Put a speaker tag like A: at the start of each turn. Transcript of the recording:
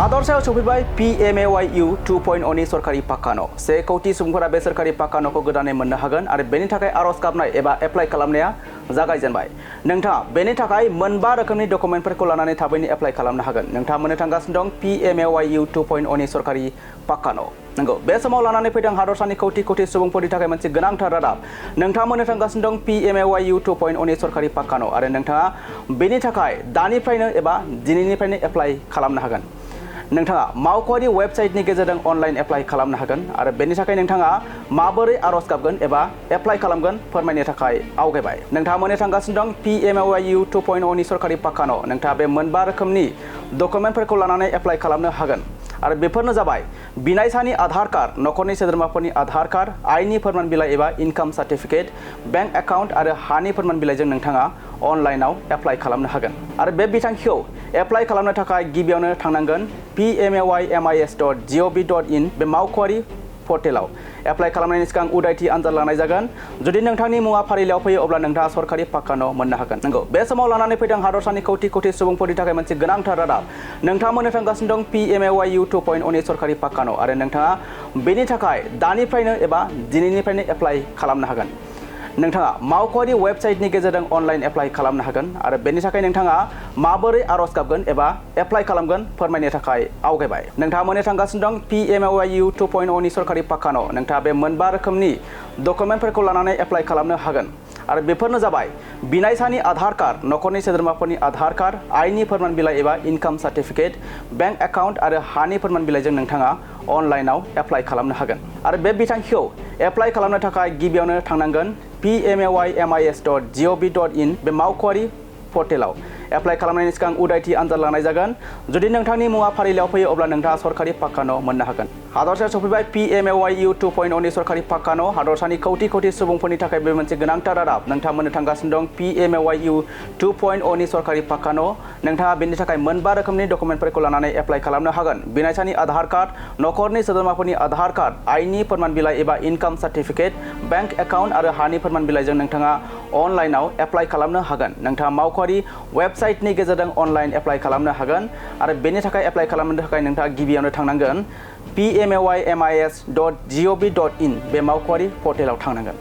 A: हादरसायाव सफैबाय Pmgy U 2.0 नि सरकारि पाक्का न'। 1 कौटि सुबुंफोरा बे सरकारि पाक्का न'खौ गोदानै मोननो हागोन आरो बेनि थाखाय आर'ज गाबनाय एबा एप्लाइ खालामनाया जागायजेनबाय। नोंथाङा बेनि थाखाय मोनबा रोखोमनि डकुमेन्टफोरखौ लानानै थाबैनो एप्लाइ खालामनो हागोन। नोंथाङा मोननो थांगासिनो दं Pmgy U 2.0 नि सरकारि पाक्का न'। नंगौ, बे समाव लानानै फैदों हादरसानि कौटि कौटि सुबुंफोरनि थाखाय मोनसे गोनांथार रादाब। नोंथाङा मोननो थांगासिनो दं Pmgy U 2.0 नि सरकारि पाक्का न' आरो नोंथाङा बेनि थाखाय दानिफ्रायनो एबा दिनैनिफ्रायनो एप्लाइ खालामनो हागोन। नोंथाङा मावख'आरि वेबसाइटनि गेजेरजों अनलाइन एप्लाइ खालामनो हागोन आरो बेनि थाखाय नोंथाङा माबोरै आर'ज गाबगोन एबा एप्लाइ खालामगोन फोरमायनो थाखाय आवगायबाय। नोंथाङा मोननो थांगासिनो दं Pmgy U 2.0 नि सरकारि पाक्का न'। नोंथाङा बे मोनबा रोखोमनि डकुमेन्टफोरखौ लानानै एप्लाइ खालामनो हागोन आरो बेफोरनो जाबाय बिनायसानि आधार कार्ड, नखरनि सोद्रोमाफोरनि आधार कार्ड, आयनि फोरमान बिलाइ एबा इनकाम सार्टिफिकेट, बैंक एकाउन्ट आरो हानि फोरमान बिलाइजों नोंथाङा अनलाइनाव एप्लाइ खालामनो हागोन। आरो बे बिथांखिखौ एप्लाइ खालामनो थाखाय गिबियावनो थांनांगोन pmgy.mis.gov.in बे मावख'आरि पर्टेलाव। एप्लाइ खालामनायनि सिगां उदायथि आनजाद लानाय जागोन। जुदि नोंथांनि मुङा फारिलाइयाव फैयो अब्ला नोंथाङा सरकारि पाक्का न' मोननो हागोन। नंगौ, बे समाव लानानै फैदों हादरसानि कौटि कौटि सुबुंफोरनि थाखाय मोनसे गोनांथार रादाब। नोंथाङा मोननो थांगासिनो दं Pmgy U 2.0 नि सरकारि पाक्का न' आरो नोंथाङा बेनि थाखाय दानिफ्रायनो एबा दिनैनिफ्रायनो एप्लाइ खालामनो हागोन। नोंथाङा मावख'आरि वेबसाइटनि गेजेरजों अनलाइन एप्लाइ खालामनो हागोन आरो बेनि थाखाय नोंथाङा माबोरै आर'ज गाबगोन एबा एप्लाइ खालामगोन फोरमायनो थाखाय आवगायबाय। नोंथाङा मोननो थांगासिनो दं Pmgy U 2.0 नि सरकारि पाक्का न'। नोंथाङा बे मोनबा रोखोमनि डकुमेन्टफोरखौ लानानै एप्लाइ खालामनो हागोन आरो बेफोरनो जाबाय बिनायसानि आधार कार्ड, नखरनि सोद्रोमाफोरनि आधार कार्ड, आयनि फोरमान बिलाइ एबा इनकाम सार्टिफिकेट, बैंक एकाउन्ट आरो हानि फोरमान बिलाइजों नोंथाङा अनलाइनाव एप्लाइ खालामनो हागोन। आरो बे बिथांखिखौ एप्लाइ खालामनो थाखाय गिबियावनो थांनांगोन pmgy.mis.gov.in बे मावख'आरि पर्टेलाव। एप्लाइ खालामनायनि सिगां उदायथि आनजाद लानाय जागोन। जुदि नोंथांनि मुङा फारिलाइयाव फैयो अब्ला नोंथाङा सरकारि पाक्का न' मोननो हागोन। हादरसायाव सफैबाय Pmgy U 2.0 नि सरकारि पाक्का न'। हादरसानि कौटि कौटि सुबुंफोरनि थाखाय बे मोनसे गोनांथार रादाब। नोंथाङा मोननो थांगासिनो दं Pmgy U 2.0 नि सरकारि पाक्का न'। नोंथाङा बेनि थाखाय मोनबा रोखोमनि डकुमेन्टफोरखौ लानानै एप्लाइ खालामनो हागोन। बिनायसानि आधार कार्ड, नखरनि सोद्रोमाफोरनि आधार कार्ड, आयनि फोरमान बिलाइ एबा इनकाम सार्टिफिकेट, बैंक एकाउन्ट आरो हानि फोरमान बिलाइजों नोंथाङा अनलाइनाव एप्लाइ खालामनो हागोन। नोंथाङा मावख'आरि वेबसाइटनि गेजेरजों अनलाइन एप्लाइ खालामनो हागोन आरो बेनि थाखाय एप्लाइ खालामनो थाखाय नोंथाङा गिबियावनो थांनांगोन pmgy.mis.gov.in बे मावख'आरि पर्टेलाव थांनांगोन।